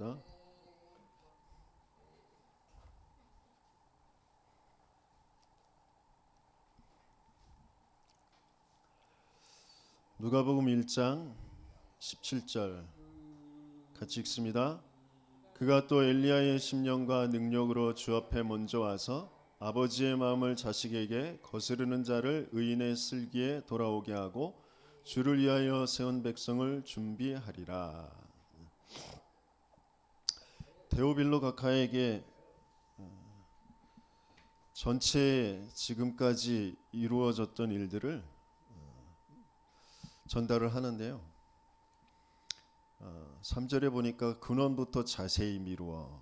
하겠습니다. 누가복음 1장 17절 같이 읽습니다. 그가 또 엘리야의 심령과 능력으로 주 앞에 먼저 와서 아버지의 마음을 자식에게 거스르는 자를 의인의 슬기에 돌아오게 하고 주를 위하여 세운 백성을 준비하리라. 데오빌로 각하에게 전체 지금까지 이루어졌던 일들을 전달을 하는데요. 3절에 보니까 근원부터 자세히 미루어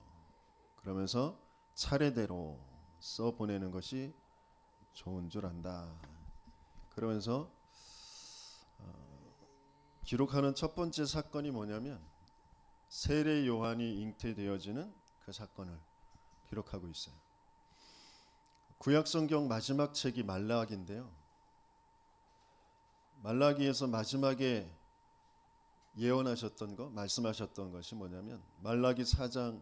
그러면서 차례대로 써보내는 것이 좋은 줄 안다. 그러면서 기록하는 첫 번째 사건이 뭐냐면 세례 요한이 잉태되어지는 그 사건을 기록하고 있어요. 구약성경 마지막 책이 말라기인데요. 말라기에서 마지막에 예언하셨던 것, 말씀하셨던 것이 뭐냐면 말라기 4장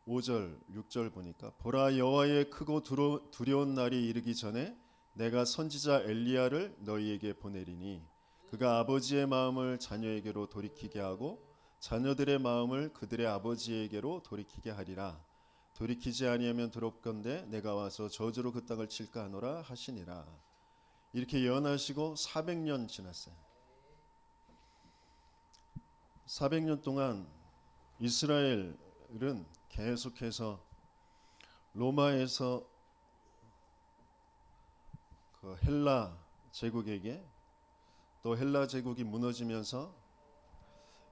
5절, 6절 보니까 보라 여호와의 크고 두려운 날이 이르기 전에 내가 선지자 엘리야를 너희에게 보내리니 그가 아버지의 마음을 자녀에게로 돌이키게 하고 자녀들의 마음을 그들의 아버지에게로 돌이키게 하리라. 돌이키지 아니하면 들었건대 내가 와서 저주로 그 땅을 칠까 하노라 하시니라. 이렇게 예언하시고 400년 지났어요. 400년 동안 이스라엘은 계속해서 로마에서 그 헬라 제국에게 또 헬라 제국이 무너지면서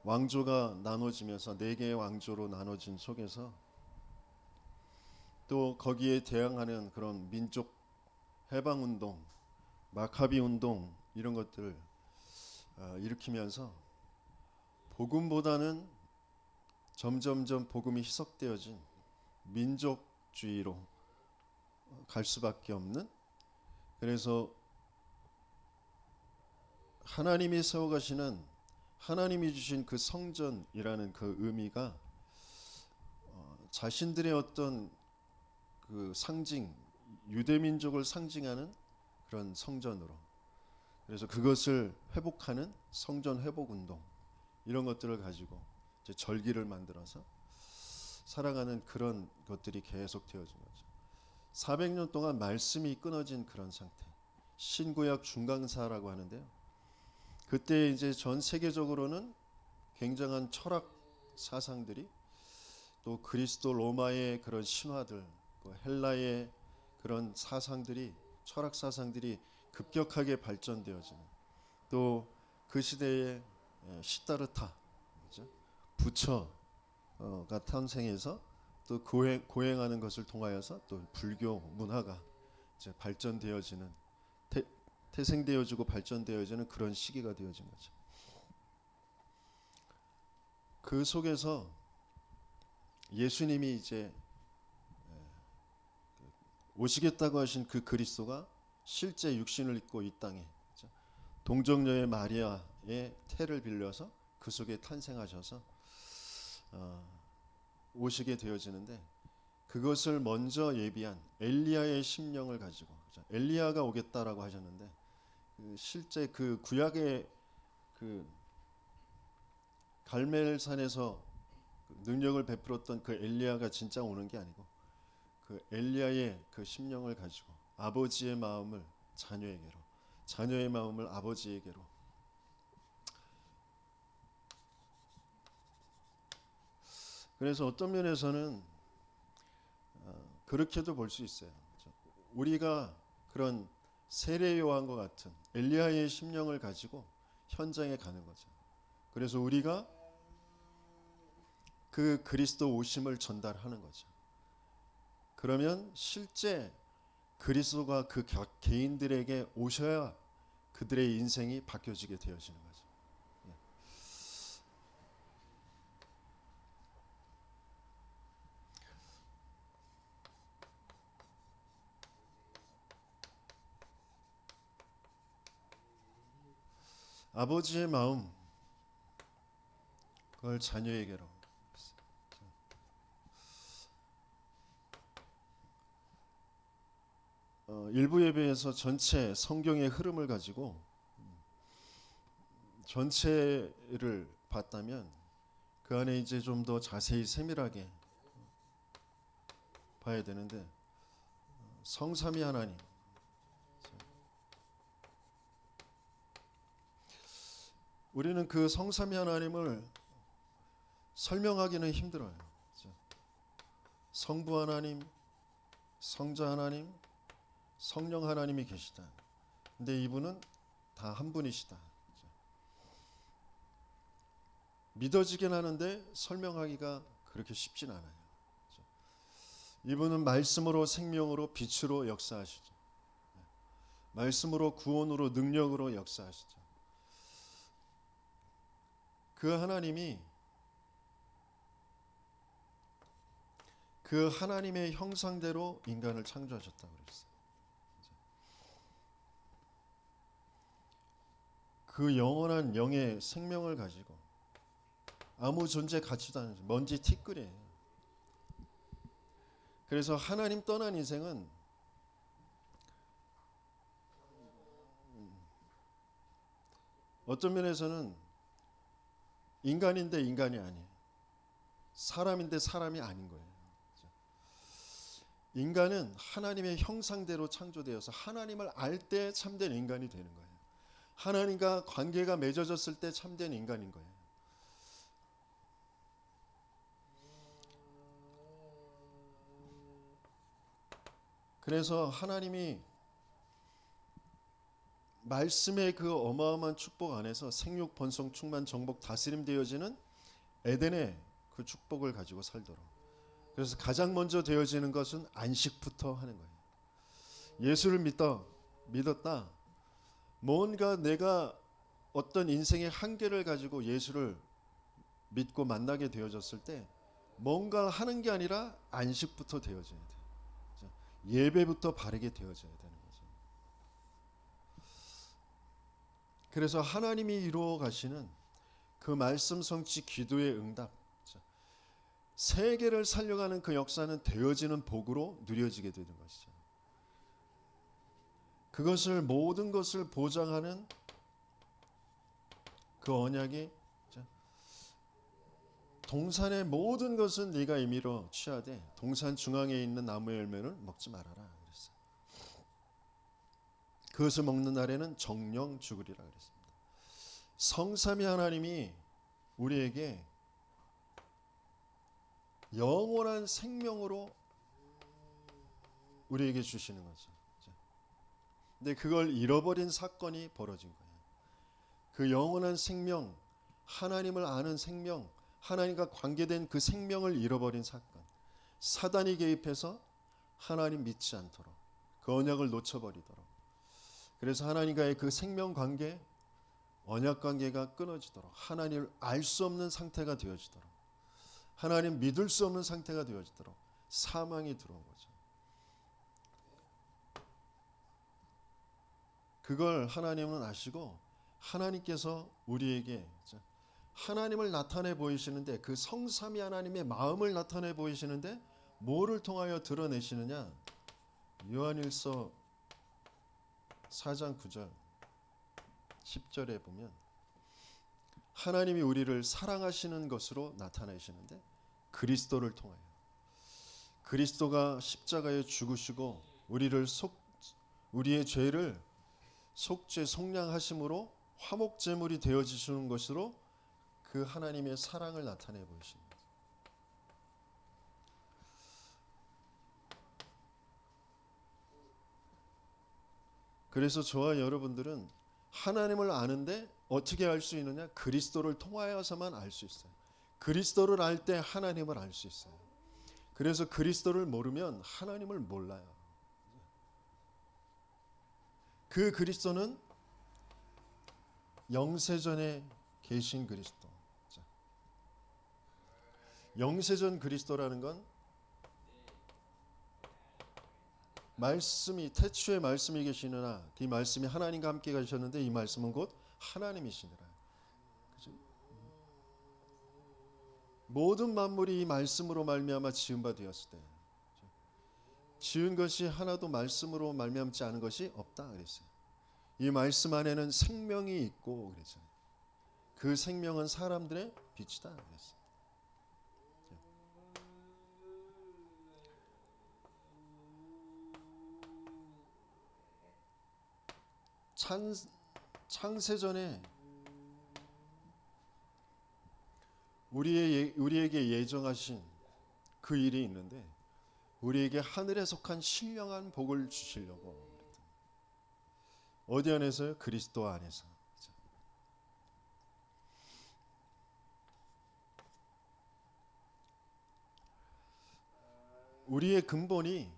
왕조가 나눠지면서 4개의 왕조로 나눠진 속에서 또 거기에 대항하는 그런 민족 해방운동, 마카비 운동 이런 것들을 일으키면서 복음보다는 점점점 복음이 희석되어진 민족주의로 갈 수밖에 없는, 그래서 하나님이 세워가시는 하나님이 주신 그 성전이라는 그 의미가 자신들의 어떤 그 상징, 유대민족을 상징하는 그런 성전으로, 그래서 그것을 회복하는 성전 회복운동 이런 것들을 가지고 이제 절기를 만들어서 살아가는 그런 것들이 계속 되어진 거죠. 400년 동안 말씀이 끊어진 그런 상태, 신구약 중강사라고 하는데요. 그때 이제 전 세계적으로는 굉장한 철학 사상들이, 또 그리스도 로마의 그런 신화들, 헬라의 그런 사상들이, 철학 사상들이 급격하게 발전되어지는, 또 그 시대에 시다르타, 부처가 탄생해서 또 고행하는 것을 통하여서 또 불교 문화가 이제 발전되어지는, 태생되어지고 발전되어지는 그런 시기가 되어진 거죠. 그 속에서 예수님이 이제 오시겠다고 하신 그 그리스도가 실제 육신을 입고 이 땅에 동정녀의 마리아의 태를 빌려서 그 속에 탄생하셔서 오시게 되어지는데, 그것을 먼저 예비한 엘리야의 심령을 가지고, 엘리야가 오겠다라고 하셨는데 실제 그 구약의 그 갈멜산에서 능력을 베풀었던 그 엘리야가 진짜 오는 게 아니고 그 엘리야의 그 심령을 가지고 아버지의 마음을 자녀에게로, 자녀의 마음을 아버지에게로, 그래서 어떤 면에서는 그렇게도 볼 수 있어요. 우리가 그런 세례 요한과 같은 엘리야의 심령을 가지고 현장에 가는 거죠. 그래서 우리가 그 그리스도 오심을 전달하는 거죠. 그러면 실제 그리스도가 그 개인들에게 오셔야 그들의 인생이 바뀌어지게 되어지는 거죠. 아버지의 마음, 그걸 자녀에게로, 일부 예배에서 전체 성경의 흐름을 가지고 전체를 봤다면 그 안에 이제 좀 더 자세히 세밀하게 봐야 되는데, 성삼위 하나님, 우리는 그 성삼위 하나님을 설명하기는 힘들어요. 성부 하나님, 성자 하나님, 성령 하나님이 계시다. 근데 이분은 다 한 분이시다. 믿어지긴 하는데 설명하기가 그렇게 쉽진 않아요. 이분은 말씀으로, 생명으로, 빛으로 역사하시죠. 말씀으로, 구원으로, 능력으로 역사하시죠. 그 하나님이 그 하나님의 형상대로 인간을 창조하셨다고 그랬어요. 그 영원한 영의 생명을 가지고 아무 존재 가치도 않은 먼지 티끌이에요. 그래서 하나님 떠난 인생은 어떤 면에서는 인간인데 인간이 아니에요. 사람인데 사람이 아닌 거예요. 인간은 하나님의 형상대로 창조되어서 하나님을 알 때 참된 인간이 되는 거예요. 하나님과 관계가 맺어졌을 때 참된 인간인 거예요. 그래서 하나님이 말씀의 그 어마어마한 축복 안에서 생육, 번성, 충만, 정복, 다스림 되어지는 에덴의 그 축복을 가지고 살도록. 그래서 가장 먼저 되어지는 것은 안식부터 하는 거예요. 예수를 믿었다. 뭔가 내가 어떤 인생의 한계를 가지고 예수를 믿고 만나게 되어졌을 때 뭔가 하는 게 아니라 안식부터 되어져야 돼요. 예배부터 바르게 되어져야 되는 거죠. 그래서 하나님이 이루어 가시는 그 말씀 성취 기도의 응답, 세계를 살려가는 그 역사는 되어지는 복으로 누려지게 되는 것이죠. 그것을 모든 것을 보장하는 그 언약이 동산의 모든 것은 네가 임의로 취하되 동산 중앙에 있는 나무의 열매는 먹지 말아라 그랬어요. 그것을 먹는 날에는 정령 죽으리라 그랬습니다. 성삼위 하나님이 우리에게 영원한 생명으로 우리에게 주시는 거죠. 근데 그걸 잃어버린 사건이 벌어진 거예요. 그 영원한 생명, 하나님을 아는 생명, 하나님과 관계된 그 생명을 잃어버린 사건. 사단이 개입해서 하나님 믿지 않도록, 그 언약을 놓쳐버리도록. 그래서 하나님과의 그 생명 관계, 언약 관계가 끊어지도록, 하나님을 알 수 없는 상태가 되어지도록, 하나님 믿을 수 없는 상태가 되어지도록 사망이 들어온 거죠. 그걸 하나님은 아시고 하나님께서 우리에게 하나님을 나타내 보이시는데, 그 성삼위 하나님의 마음을 나타내 보이시는데 뭐를 통하여 드러내시느냐? 요한일서 4장 9절 10절에 보면 하나님이 우리를 사랑하시는 것으로 나타내시는데, 그리스도를 통하여, 그리스도가 십자가에 죽으시고 우리의 죄를 속죄 속량하심으로 화목제물이 되어지시는 것으로 그 하나님의 사랑을 나타내 보이십니다. 그래서 저와 여러분들은 하나님을 아는데 어떻게 알 수 있느냐? 그리스도를 통하여서만 알 수 있어요. 그리스도를 알 때 하나님을 알 수 있어요. 그래서 그리스도를 모르면 하나님을 몰라요. 그 그리스도는 영세전에 계신 그리스도. 영세전 그리스도라는 건 말씀이, 태초에 말씀이 계시느라 이 말씀이 하나님과 함께 가셨는데 이 말씀은 곧 하나님이시니라. 그죠? 모든 만물이 이 말씀으로 말미암아 지은 바 되었을 때 지은 것이 하나도 말씀으로 말미암지 않은 것이 없다 그랬어요. 이 말씀 안에는 생명이 있고 그랬잖아요. 그 생명은 사람들의 빛이다 그랬어요. 창세전에 우리에게 예정하신 그 일이 있는데 우리에게 하늘에 속한 신령한 복을 주시려고 어디 안에서요? 그리스도 안에서. 우리의 근본이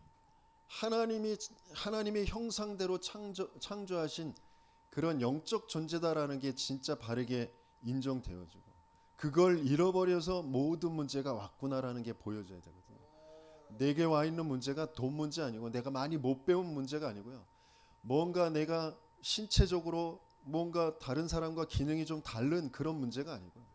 하나님의 형상대로 창조하신 그런 영적 존재다라는 게 진짜 바르게 인정되어지고 그걸 잃어버려서 모든 문제가 왔구나라는 게 보여져야 되거든요. 내게 와 있는 문제가 돈 문제 아니고 내가 많이 못 배운 문제가 아니고요. 뭔가 내가 신체적으로 뭔가 다른 사람과 기능이 좀 다른 그런 문제가 아니고요.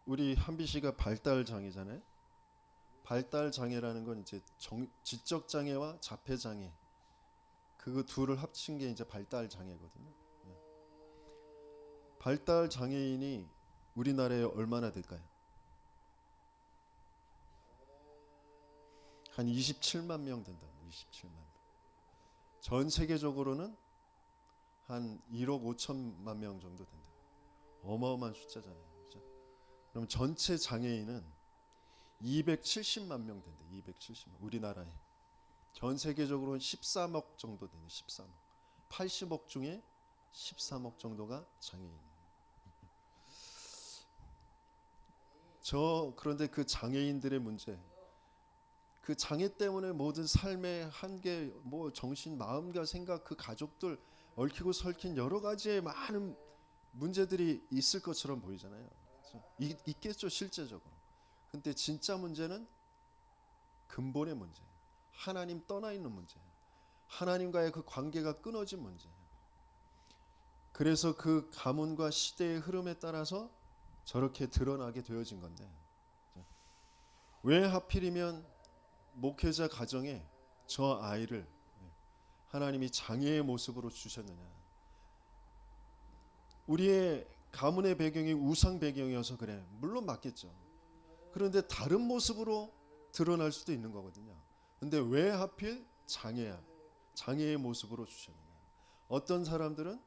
우리 한비 씨가 발달 장애잖아요. 발달 장애라는 건 이제 지적 장애와 자폐 장애 그 둘을 합친 게 이제 발달 장애거든요. 발달 장애인이 우리나라에 얼마나 될까요? 한 27만 명 된다. 27만. 전 세계적으로는 한 1억 5천만 명 정도 된다. 어마어마한 숫자잖아요. 그렇죠? 그럼 전체 장애인은 270만 명 된다. 270만. 우리나라에. 전 세계적으로는 13억 정도 되네. 13억. 80억 중에 13억 정도가 장애인. 그런데 그 장애인들의 문제, 그 장애 때문에 모든 삶의 한계, 뭐 정신, 마음과 생각, 그 가족들 얽히고 설킨 여러 가지의 많은 문제들이 있을 것처럼 보이잖아요. 있겠죠 실제적으로. 근데 진짜 문제는 근본의 문제예요. 하나님 떠나 있는 문제예요. 하나님과의 그 관계가 끊어진 문제예요. 그래서 그 가문과 시대의 흐름에 따라서 저렇게 드러나게 되어진 건데 왜 하필이면 목회자 가정에 저 아이를 하나님이 장애의 모습으로 주셨느냐. 우리의 가문의 배경이 우상 배경이어서 그래. 물론 맞겠죠. 그런데 다른 모습으로 드러날 수도 있는 거거든요. 근데 왜 하필 장애의 모습으로 주셨느냐. 어떤 사람들은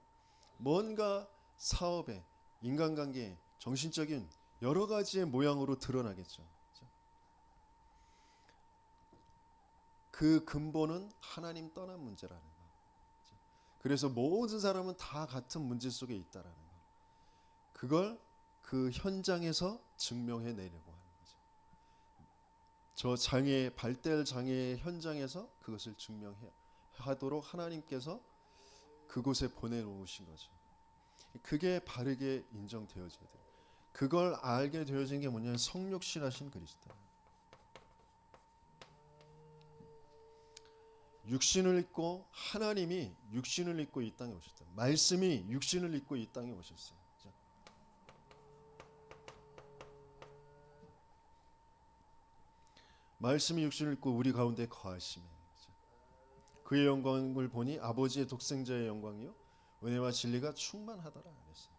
뭔가 사업에, 인간관계에, 정신적인 여러 가지의 모양으로 드러나겠죠. 그 근본은 하나님 떠난 문제라는 거. 그래서 모든 사람은 다 같은 문제 속에 있다라는 거. 그걸 그 현장에서 증명해 내려고 하는 거죠. 저 발달 장애의 현장에서 그것을 증명하도록 하나님께서 그곳에 보내놓으신 거죠. 그게 바르게 인정되어져야 돼요. 그걸 알게 되어진 게 뭐냐면 성육신하신 그리스도. 육신을 입고 하나님이 육신을 입고 이 땅에 오셨다. 말씀이 육신을 입고 이 땅에 오셨어요. 말씀이 육신을 입고 우리 가운데 거하시며 그의 영광을 보니 아버지의 독생자의 영광이요 은혜와 진리가 충만하더라 그랬어요.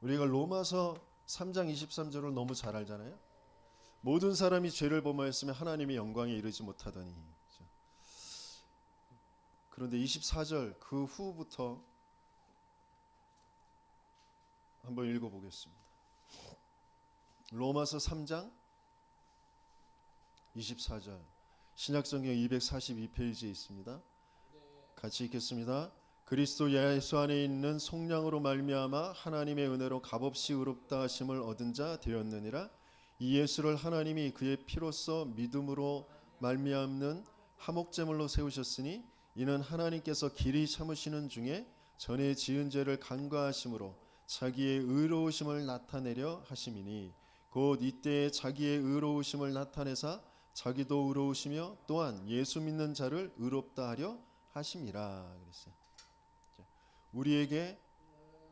우리가 로마서 3장 23절을 너무 잘 알잖아요. 모든 사람이 죄를 범하였으면 하나님의 영광에 이르지 못하더니. 그런데 24절 그 후부터 한번 읽어보겠습니다. 로마서 3장 24절 신약성경 242페이지에 있습니다. 같이 읽겠습니다. 그리스도 예수 안에 있는 속량으로 말미암아 하나님의 은혜로 값없이 의롭다 하심을 얻은 자 되었느니라. 이 예수를 하나님이 그의 피로써 믿음으로 말미암는 화목제물로 세우셨으니 이는 하나님께서 길이 참으시는 중에 전에 지은 죄를 간과하심으로 자기의 의로우심을 나타내려 하심이니 곧 이때에 자기의 의로우심을 나타내사 자기도 의로우시며 또한 예수 믿는 자를 의롭다 하려 하심이라 그랬어요. 우리에게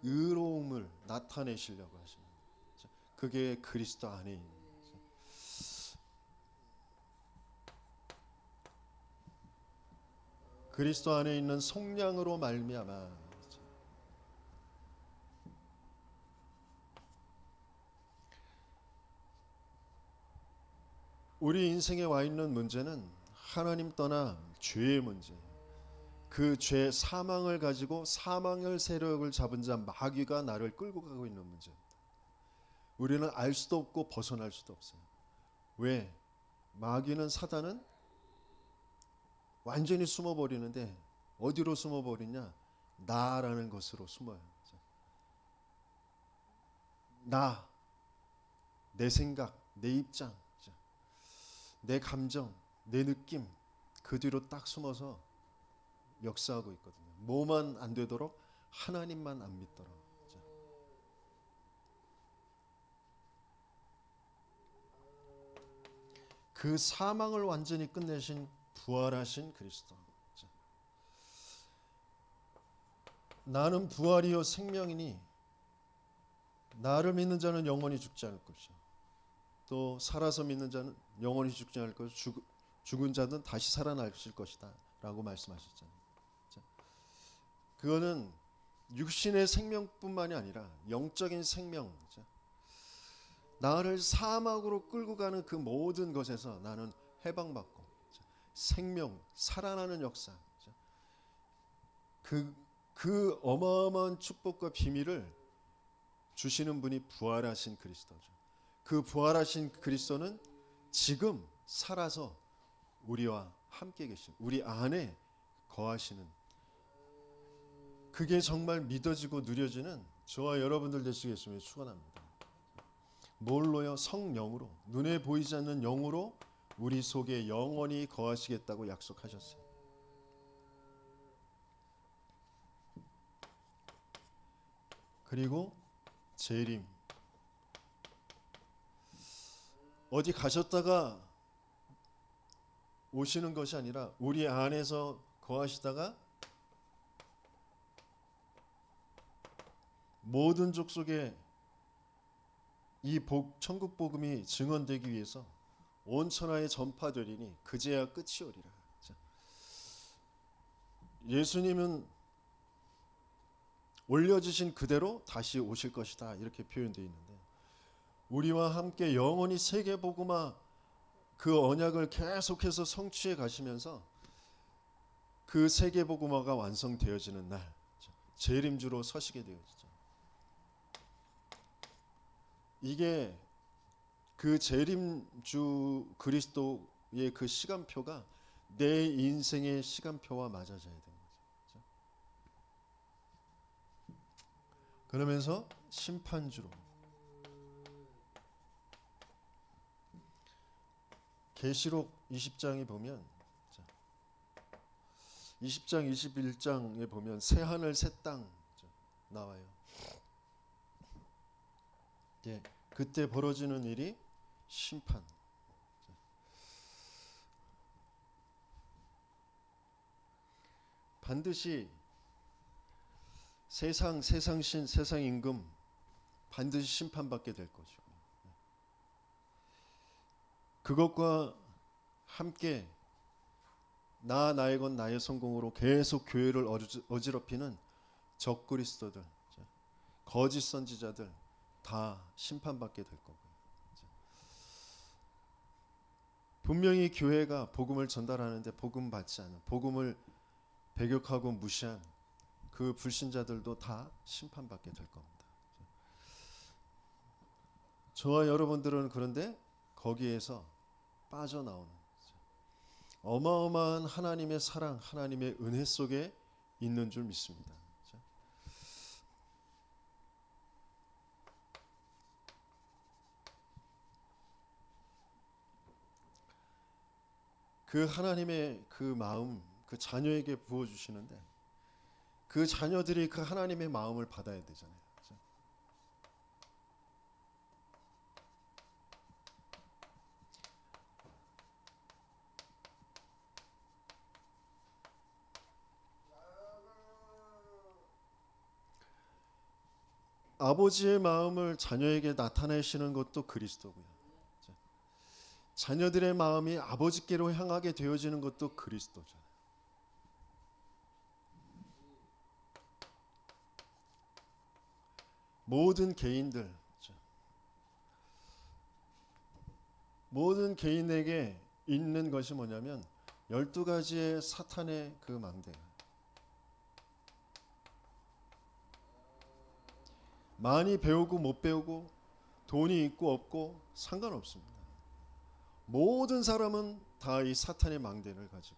의로움을 나타내시려고 하십니다. 그게 그리스도 안에 있는 거죠. 그리스도 안에 있는 속량으로 말미암아 우리 인생에 와 있는 문제는 하나님 떠나 죄의 문제. 그 죄 사망을 가지고 사망의 세력을 잡은 자 마귀가 나를 끌고 가고 있는 문제입니다. 우리는 알 수도 없고 벗어날 수도 없어요. 왜? 마귀는 사단은 완전히 숨어버리는데 어디로 숨어버리냐? 나라는 것으로 숨어요. 나, 내 생각, 내 입장, 내 감정, 내 느낌 그 뒤로 딱 숨어서 역사하고 있거든요. 뭐만 안 되도록 하나님만 안 믿도록. 그 사망을 완전히 끝내신 부활하신 그리스도. 나는 부활이요 생명이니 나를 믿는 자는 영원히 죽지 않을 것이요 또 살아서 믿는 자는 영원히 죽지 않을 것이요 죽은 자는 다시 살아나실 것이다 라고 말씀하셨잖아요. 그거는 육신의 생명뿐만이 아니라 영적인 생명, 나를 사막으로 끌고 가는 그 모든 것에서 나는 해방받고 생명, 살아나는 역사, 그 어마어마한 축복과 비밀을 주시는 분이 부활하신 그리스도죠. 그 부활하신 그리스도는 지금 살아서 우리와 함께 계신, 우리 안에 거하시는, 그게 정말 믿어지고 누려지는 저와 여러분들 되시겠음을 축원합니다. 뭘로요? 성령으로, 눈에 보이지 않는 영으로 우리 속에 영원히 거하시겠다고 약속하셨어요. 그리고 재림, 어디 가셨다가 오시는 것이 아니라 우리 안에서 거하시다가 모든 족속에 이 천국 복음이 증언되기 위해서 온 천하에 전파되리니 그제야 끝이 오리라. 예수님은 올려주신 그대로 다시 오실 것이다 이렇게 표현되어 있는데, 우리와 함께 영원히 세계 복음화 그 언약을 계속해서 성취해 가시면서 그 세계 복음화가 완성되어지는 날 재림주로 서시게 되어지죠. 이게 그 재림주 그리스도의 그 시간표가 내 인생의 시간표와 맞아져야 되는 거죠. 그러면서 심판주로, 계시록 20장에 보면 20장 21장에 보면 새 하늘 새 땅 나와요. 예, 그때 벌어지는 일이 심판. 반드시 세상 신, 세상 임금 반드시 심판받게 될 것이고, 그것과 함께 나의 것 나의 성공으로 계속 교회를 어지럽히는 적그리스도들, 거짓 선지자들 다 심판받게 될 거고요. 분명히 교회가 복음을 전달하는데 복음 받지 않은, 복음을 배격하고 무시한 그 불신자들도 다 심판받게 될 겁니다. 저와 여러분들은 그런데 거기에서 빠져나오는 어마어마한 하나님의 사랑, 하나님의 은혜 속에 있는 줄 믿습니다. 그 하나님의 그 마음, 그 자녀에게 부어주시는데 그 자녀들이 그 하나님의 마음을 받아야 되잖아요. 아버지의 마음을 자녀에게 나타내시는 것도 그리스도고요. 자녀들의 마음이 아버지께로 향하게 되어지는 것도 그리스도죠. 모든 개인들, 모든 개인에게 있는 것이 뭐냐면 12가지의 사탄의 그 망대. 많이 배우고 못 배우고 돈이 있고 없고 상관없습니다. 모든 사람은 다 이 사탄의 망대를 가지고.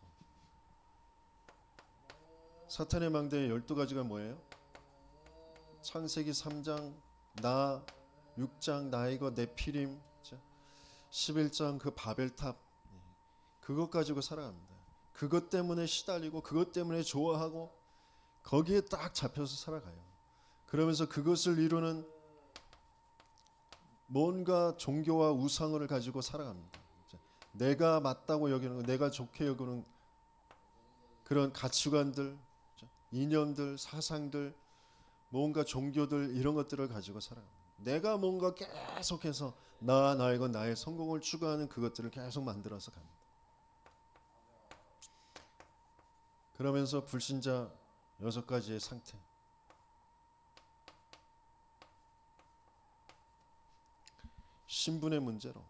사탄의 망대의 12가지가 뭐예요? 창세기 3장 나, 6장 나이거 네피림, 11장 그 바벨탑, 그것 가지고 살아갑니다. 그것 때문에 시달리고 그것 때문에 좋아하고 거기에 딱 잡혀서 살아가요. 그러면서 그것을 이루는 뭔가 종교와 우상을 가지고 살아갑니다. 내가 맞다고 여기는 거, 내가 좋게 여기는 그런 가치관들, 이념들, 사상들, 뭔가 종교들 이런 것들을 가지고 살아갑니다. 내가 뭔가 계속해서 나이고 나의 성공을 추구하는 그것들을 계속 만들어서 갑니다. 그러면서 불신자 6가지의 상태. 신분의 문제로,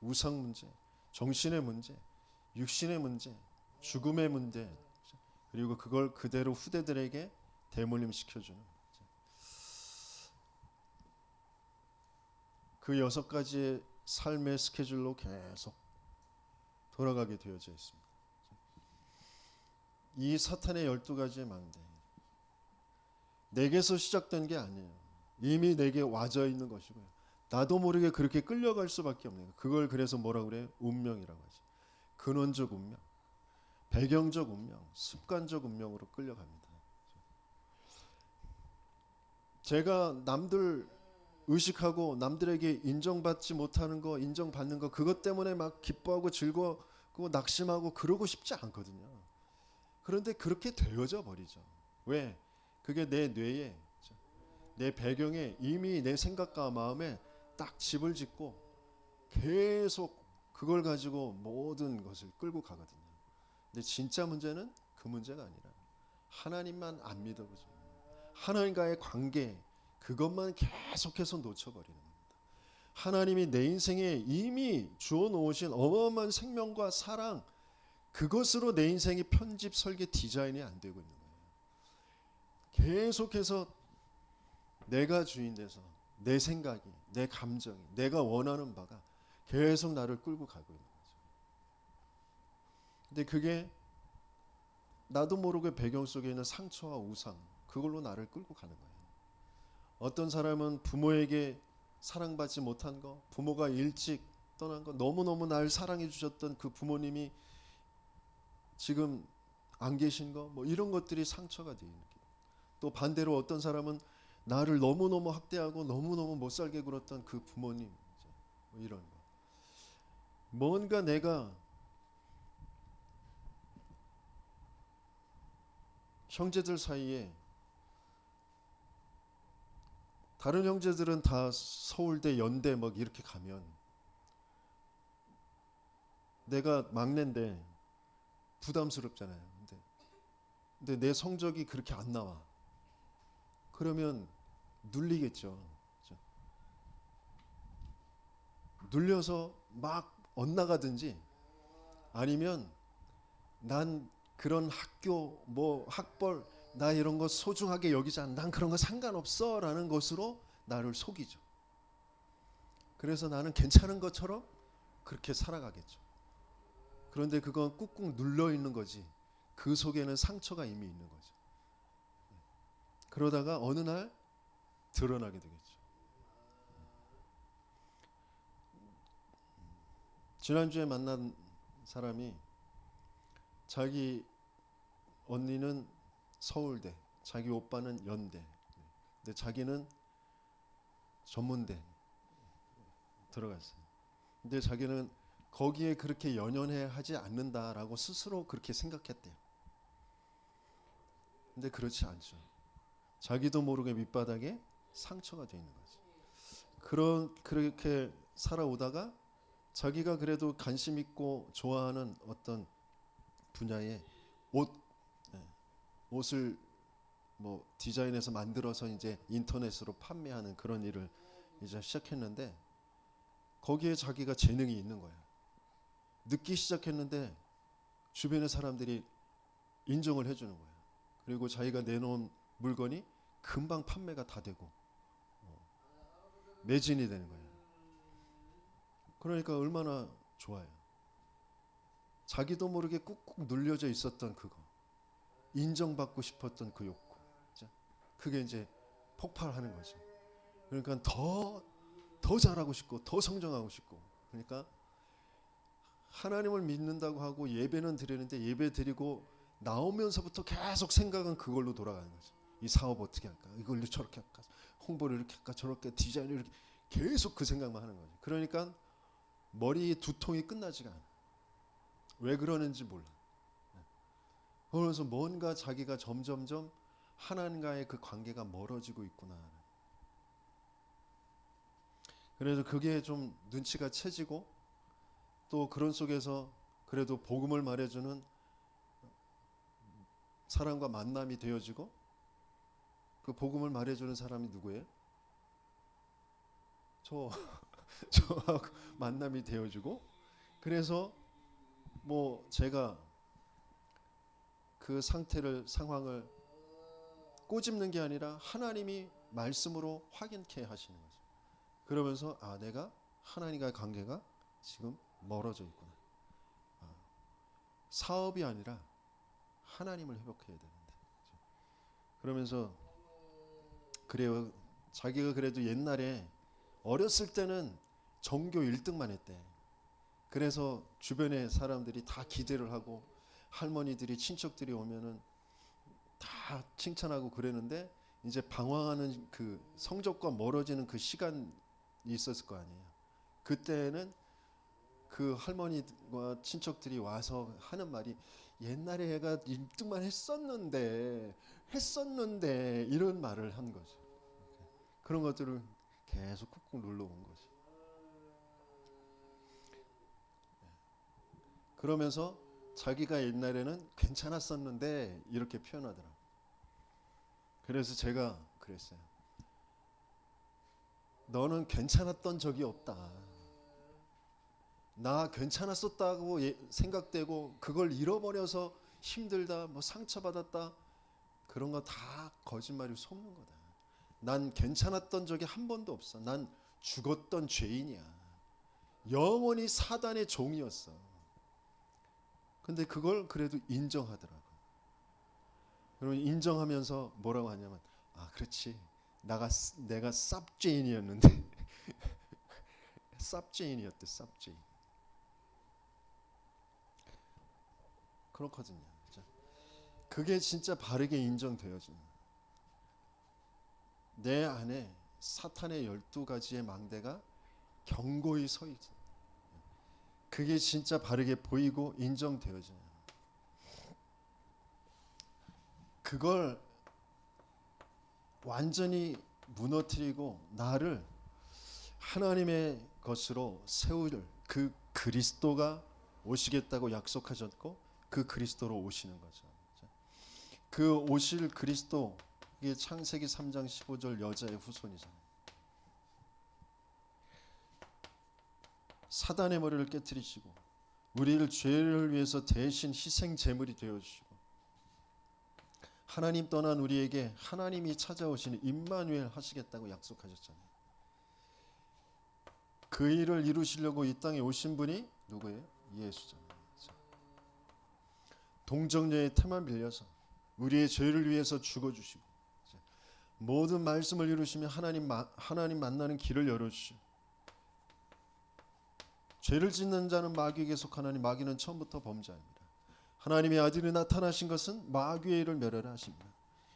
우상 문제, 정신의 문제, 육신의 문제, 죽음의 문제, 그리고 그걸 그대로 후대들에게 대물림 시켜주는 그 6가지의 삶의 스케줄로 계속 돌아가게 되어져 있습니다. 이 사탄의 12가지의 망대, 내게서 시작된 게 아니에요. 이미 내게 와져 있는 것이고요. 나도 모르게 그렇게 끌려갈 수밖에 없는 거예요. 그걸 그래서 뭐라고 그래요? 운명이라고 하죠. 근원적 운명, 배경적 운명, 습관적 운명으로 끌려갑니다. 제가 남들 의식하고 남들에게 인정받지 못하는 거, 인정받는 거, 그것 때문에 막 기뻐하고 즐거워하고 낙심하고 그러고 싶지 않거든요. 그런데 그렇게 되어져 버리죠. 왜? 그게 내 뇌에, 내 배경에 이미 내 생각과 마음에 딱 집을 짓고 계속 그걸 가지고 모든 것을 끌고 가거든요. 근데 진짜 문제는 그 문제가 아니라 하나님만 안 믿어보죠. 하나님과의 관계, 그것만 계속해서 놓쳐버리는 겁니다. 하나님이 내 인생에 이미 주어 놓으신 어마어마한 생명과 사랑, 그것으로 내 인생이 편집, 설계, 디자인이 안 되고 있는 거예요. 계속해서 내가 주인 돼서 내 생각이, 내 감정이, 내가 원하는 바가 계속 나를 끌고 가고 있는 거죠. 근데 그게 나도 모르게 배경 속에 있는 상처와 우상, 그걸로 나를 끌고 가는 거예요. 어떤 사람은 부모에게 사랑받지 못한 거, 부모가 일찍 떠난 거, 너무너무 날 사랑해 주셨던 그 부모님이 지금 안 계신 거, 뭐 이런 것들이 상처가 되는 거예요. 또 반대로 어떤 사람은 나를 너무너무 학대하고 너무너무 못 살게 굴었던 그 부모님, 뭐 이런 거. 뭔가 내가 형제들 사이에, 다른 형제들은 다 서울대, 연대 막 이렇게 가면 내가 막내인데 부담스럽잖아요. 근데 내 성적이 그렇게 안 나와. 그러면 눌리겠죠. 눌려서 막 엇나가든지, 아니면 난 그런 학교, 뭐 학벌, 나 이런 거 소중하게 여기지 않아, 난 그런 거 상관없어 라는 것으로 나를 속이죠. 그래서 나는 괜찮은 것처럼 그렇게 살아가겠죠. 그런데 그건 꾹꾹 눌러 있는 거지, 그 속에는 상처가 이미 있는 거죠. 그러다가 어느 날 드러나게 되겠죠. 지난주에 만난 사람이 자기 언니는 서울대, 자기 오빠는 연대, 근데 자기는 전문대 들어갔어요. 근데 자기는 거기에 그렇게 연연해 하지 않는다라고 스스로 그렇게 생각했대요. 근데 그렇지 않죠. 자기도 모르게 밑바닥에 상처가 돼 있는 거죠. 그렇게 살아오다가 자기가 그래도 관심 있고 좋아하는 어떤 분야의 옷을 뭐 디자인해서 만들어서 이제 인터넷으로 판매하는 그런 일을 이제 시작했는데 거기에 자기가 재능이 있는 거야. 늦기 시작했는데 주변의 사람들이 인정을 해주는 거야. 그리고 자기가 내놓은 물건이 금방 판매가 다 되고 매진이 되는 거야. 그러니까 얼마나 좋아요. 자기도 모르게 꾹꾹 눌려져 있었던 그거, 인정받고 싶었던 그 욕구, 그게 이제 폭발하는 거죠. 그러니까 더 잘하고 싶고 더 성장하고 싶고, 그러니까 하나님을 믿는다고 하고 예배는 드리는데 예배 드리고 나오면서부터 계속 생각은 그걸로 돌아가는 거죠. 이 사업 어떻게 할까? 이걸 저렇게 할까? 홍보를 이렇게 할까? 저렇게 디자인을 이렇게 계속 그 생각만 하는 거죠. 그러니까 머리 두통이 끝나지가 않아. 왜 그러는지 몰라. 그러면서 뭔가 자기가 점점점 하나님과의 그 관계가 멀어지고 있구나. 그래서 그게 좀 눈치가 채지고 또 그런 속에서 그래도 복음을 말해주는 사람과 만남이 되어지고, 그 복음을 말해주는 사람이 누구예요? 저하고 만남이 되어지고, 그래서 뭐 제가 그 상황을 꼬집는 게 아니라 하나님이 말씀으로 확인케 하시는 거죠. 그러면서 내가 하나님과의 관계가 지금 멀어져 있구나. 사업이 아니라 하나님을 회복해야 되는데. 그러면서 그래요. 자기가 그래도 옛날에 어렸을 때는 전교 1등만 했대. 그래서 주변의 사람들이 다 기대를 하고 할머니들이 친척들이 오면은 다 칭찬하고 그랬는데, 이제 방황하는 그 성적과 멀어지는 그 시간이 있었을 거 아니에요. 그때는 그 할머니와 친척들이 와서 하는 말이 옛날에 애가 1등만 했었는데 이런 말을 한 거죠. 그런 것들을 계속 꾹꾹 눌러온 거죠. 그러면서 자기가 옛날에는 괜찮았었는데 이렇게 표현하더라고요. 그래서 제가 그랬어요. 너는 괜찮았던 적이 없다. 나 괜찮았었다고 생각되고 그걸 잃어버려서 힘들다, 뭐 상처받았다, 그런 거 다 거짓말이 속는 거다. 난 괜찮았던 적이 한 번도 없어. 난 죽었던 죄인이야. 영원히 사단의 종이었어. 근데 그걸 그래도 인정하더라고. 그러면 인정하면서 뭐라고 하냐면, 그렇지. 내가 쌉죄인이었는데 쌉죄인이었대. 쌉죄인. 그렇거든요. 그게 진짜 바르게 인정되어지는, 내 안에 사탄의 12가지의 망대가 견고히 서 있어. 그게 진짜 바르게 보이고 인정되어져요. 그걸 완전히 무너뜨리고 나를 하나님의 것으로 세울 그 그리스도가 오시겠다고 약속하셨고, 그 그리스도로 오시는 거죠. 그 오실 그리스도, 이게 창세기 3장 15절 여자의 후손이잖아요. 사단의 머리를 깨뜨리시고 우리를 죄를 위해서 대신 희생 제물이 되어 주시고, 하나님 떠난 우리에게 하나님이 찾아오시는 임마누엘 하시겠다고 약속하셨잖아요. 그 일을 이루시려고 이 땅에 오신 분이 누구예요? 예수잖아요. 동정녀의 태만 빌려서 우리의 죄를 위해서 죽어주시고, 모든 말씀을 이루시며 하나님 만나는 길을 열어주시고, 죄를 짓는 자는 마귀에게 속하나니 마귀는 처음부터 범죄입니다. 하나님의 아들이 나타나신 것은 마귀의 일을 멸하라 하십니다.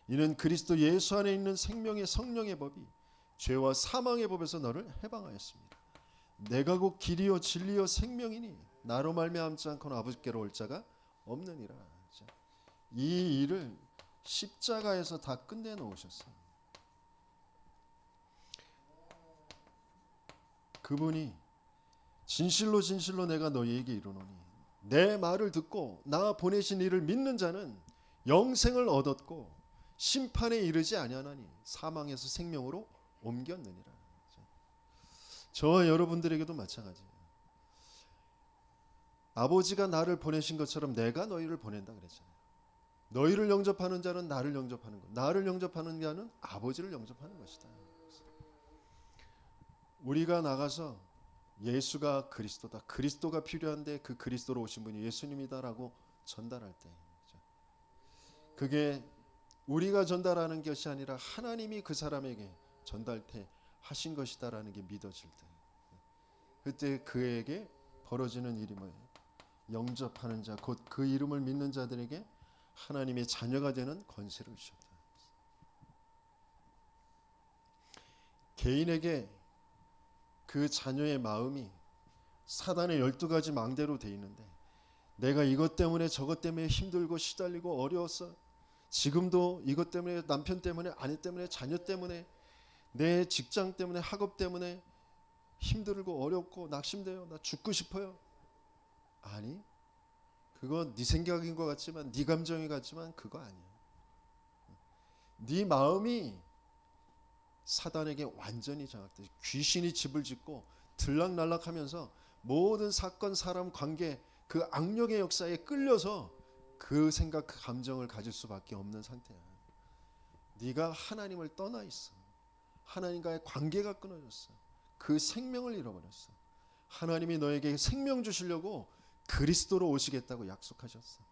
이는 그리스도 예수 안에 있는 생명의 성령의 법이 죄와 사망의 법에서 너를 해방하였습니다. 내가 곧 길이요 진리요 생명이니 나로 말미암지 않고는 아버지께로 올 자가 없느니라. 이 일을 십자가에서 다 끝내놓으셨어요. 그분이 진실로 진실로 내가 너희에게 이르노니 내 말을 듣고 나 보내신 이를 믿는 자는 영생을 얻었고 심판에 이르지 아니하나니 사망에서 생명으로 옮겼느니라. 저와 여러분들에게도 마찬가지예요. 아버지가 나를 보내신 것처럼 내가 너희를 보낸다 그랬잖아요. 너희를 영접하는 자는 나를 영접하는 것, 나를 영접하는 자는 아버지를 영접하는 것이다. 우리가 나가서 예수가 그리스도다, 그리스도가 필요한데 그 그리스도로 오신 분이 예수님이다라고 전달할 때, 그게 우리가 전달하는 것이 아니라 하나님이 그 사람에게 전달해 하신 것이다라는 게 믿어질 때, 그때 그에게 벌어지는 일이 뭐예요? 영접하는 자, 곧 그 이름을 믿는 자들에게 하나님의 자녀가 되는 권세를 주셨다. 개인에게 그 자녀의 마음이 사단의 12가지 망대로 돼 있는데, 내가 이것 때문에 저것 때문에 힘들고 시달리고 어려웠어. 지금도 이것 때문에, 남편 때문에, 아내 때문에, 자녀 때문에, 내 직장 때문에, 학업 때문에 힘들고 어렵고 낙심돼요. 나 죽고 싶어요. 아니, 그건 네 생각인 것 같지만, 네 감정이 같지만 그거 아니야. 네 마음이 사단에게 완전히 장악돼, 귀신이 집을 짓고 들락날락하면서 모든 사건, 사람, 관계, 그 악력의 역사에 끌려서 그 생각, 그 감정을 가질 수밖에 없는 상태야. 네가 하나님을 떠나 있어. 하나님과의 관계가 끊어졌어. 그 생명을 잃어버렸어. 하나님이 너에게 생명 주시려고 그리스도로 오시겠다고 약속하셨어.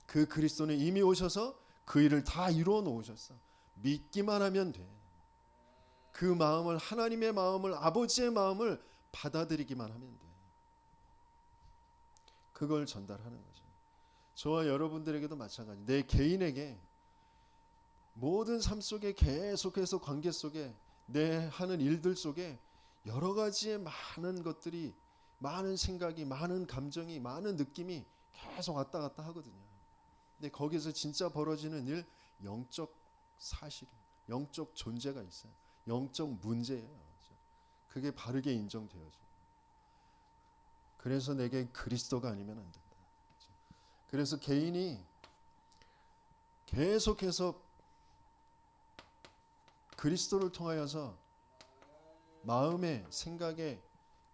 그 그리스도는 이미 오셔서 그 일을 다 이루어 놓으셨어. 믿기만 하면 돼. 그 마음을, 하나님의 마음을, 아버지의 마음을 받아들이기만 하면 돼. 그걸 전달하는 거죠. 저와 여러분들에게도 마찬가지. 내 개인에게 모든 삶 속에 계속해서 관계 속에, 내 하는 일들 속에 여러 가지의 많은 것들이, 많은 생각이, 많은 감정이, 많은 느낌이 계속 왔다 갔다 하거든요. 근데 거기서 진짜 벌어지는 일, 영적 사실이에요. 영적 존재가 있어요. 영적 문제예요. 그게 바르게 인정되어져. 그래서 내게 그리스도가 아니면 안 된다. 그래서 개인이 계속해서 그리스도를 통하여서 마음의, 생각에,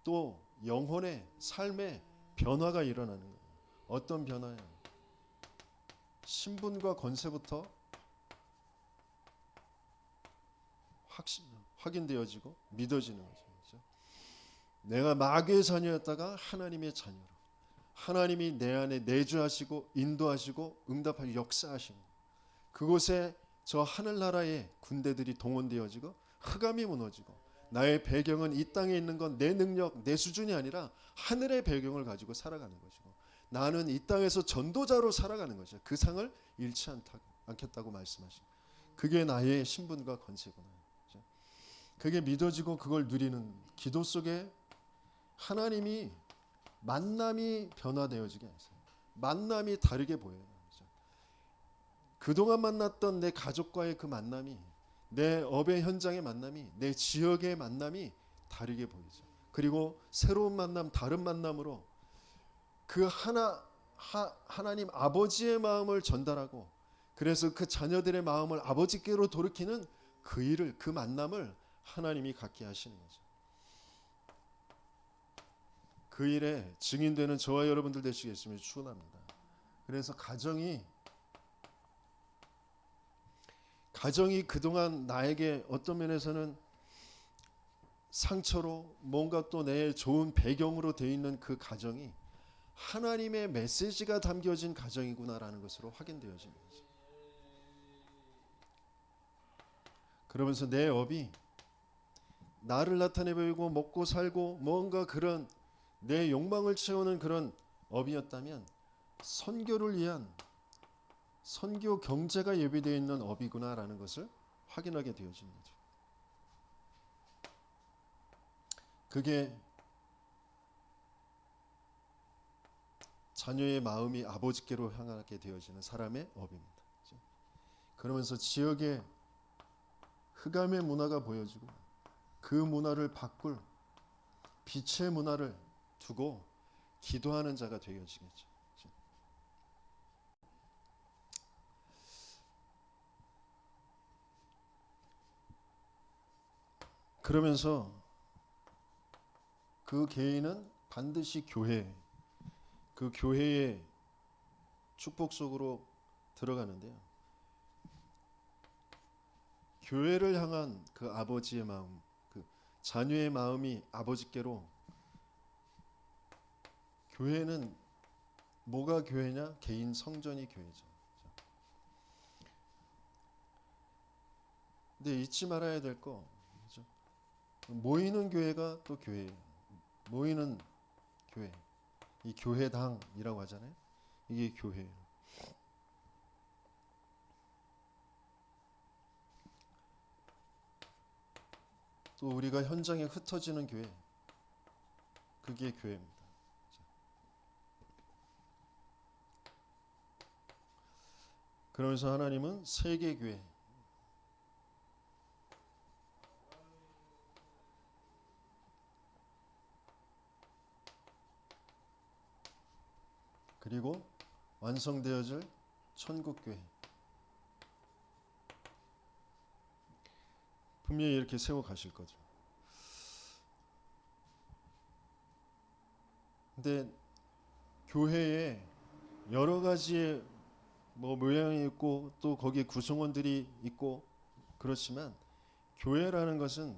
또 영혼의 삶의 변화가 일어나는 거예요. 어떤 변화예요? 신분과 권세부터 확인되어지고 믿어지는 거죠. 그렇죠? 내가 마귀의 자녀였다가 하나님의 자녀로, 하나님이 내 안에 내주하시고 인도하시고 응답하시고 역사하시는, 그곳에 저 하늘나라의 군대들이 동원되어지고 흑암이 무너지고, 나의 배경은 이 땅에 있는 건 내 능력, 내 수준이 아니라 하늘의 배경을 가지고 살아가는 것이고, 나는 이 땅에서 전도자로 살아가는 것이죠. 그 상을 잃지 않겠다고 말씀하시고, 그게 나의 신분과 권세구나. 그게 믿어지고 그걸 누리는 기도 속에 하나님이, 만남이 변화되어지게 하세요. 만남이 다르게 보여요. 그동안 만났던 내 가족과의 그 만남이, 내 업의 현장의 만남이, 내 지역의 만남이 다르게 보이죠. 그리고 새로운 만남, 다른 만남으로 그 하나님 아버지의 마음을 전달하고, 그래서 그 자녀들의 마음을 아버지께로 돌이키는 그 일을, 그 만남을 하나님이 갖게 하시는 거죠. 그 일에 증인되는 저와 여러분들 되시겠으면 축원합니다. 그래서 가정이 그동안 나에게 어떤 면에서는 상처로, 뭔가 또 내 좋은 배경으로 되어 있는 그 가정이 하나님의 메시지가 담겨진 가정이구나라는 것으로 확인되어지는 거죠. 그러면서 내 업이 나를 나타내 보이고 먹고 살고 뭔가 그런 내 욕망을 채우는 그런 업이었다면, 선교를 위한 선교 경제가 예비되어 있는 업이구나라는 것을 확인하게 되어지는 거죠. 그게 자녀의 마음이 아버지께로 향하게 되어지는 사람의 업입니다. 그러면서 지역의 흑암의 문화가 보여지고, 그 문화를 바꿀 빛의 문화를 두고 기도하는 자가 되어지겠죠. 그러면서 그 개인은 반드시 그 교회의 축복 속으로 들어가는데요. 교회를 향한 그 아버지의 마음, 그 자녀의 마음이 아버지께로, 교회는 뭐가 교회냐? 개인 성전이 교회죠. 근데 잊지 말아야 될 거, 모이는 교회가 또 교회예요. 모이는 교회, 이 교회당이라고 하잖아요. 이게 교회예요. 또 우리가 현장에 흩어지는 교회, 그게 교회입니다. 그러면서 하나님은 세계교회, 그리고 완성되어질 천국교회, 분명히 이렇게 세워 가실 거죠. 근데 교회에 여러 가지의 모양이 있고 또 거기에 구성원들이 있고 그렇지만, 교회라는 것은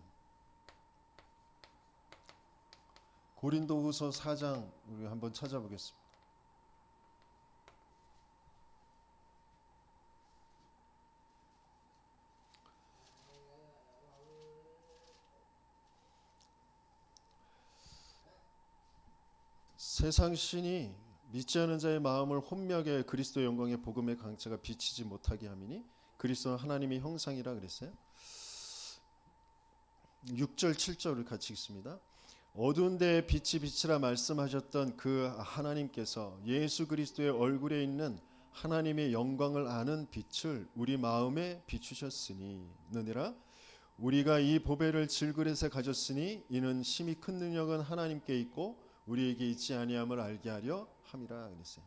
고린도후서 4장 우리 한번 찾아보겠습니다. 세상 신이 믿지 않은 자의 마음을 혼미하게 그리스도의 영광의 복음의 강체가 비치지 못하게 함이니 그리스도는 하나님의 형상이라 그랬어요. 6절 7절을 같이 읽습니다. 어두운 데에 빛이 비치라 말씀하셨던 그 하나님께서 예수 그리스도의 얼굴에 있는 하나님의 영광을 아는 빛을 우리 마음에 비추셨으니 느니라. 우리가 이 보배를 질그릇에 가졌으니 이는 심히 큰 능력은 하나님께 있고 우리에게 있지 아니함을 알게 하려 함이라 그랬어요.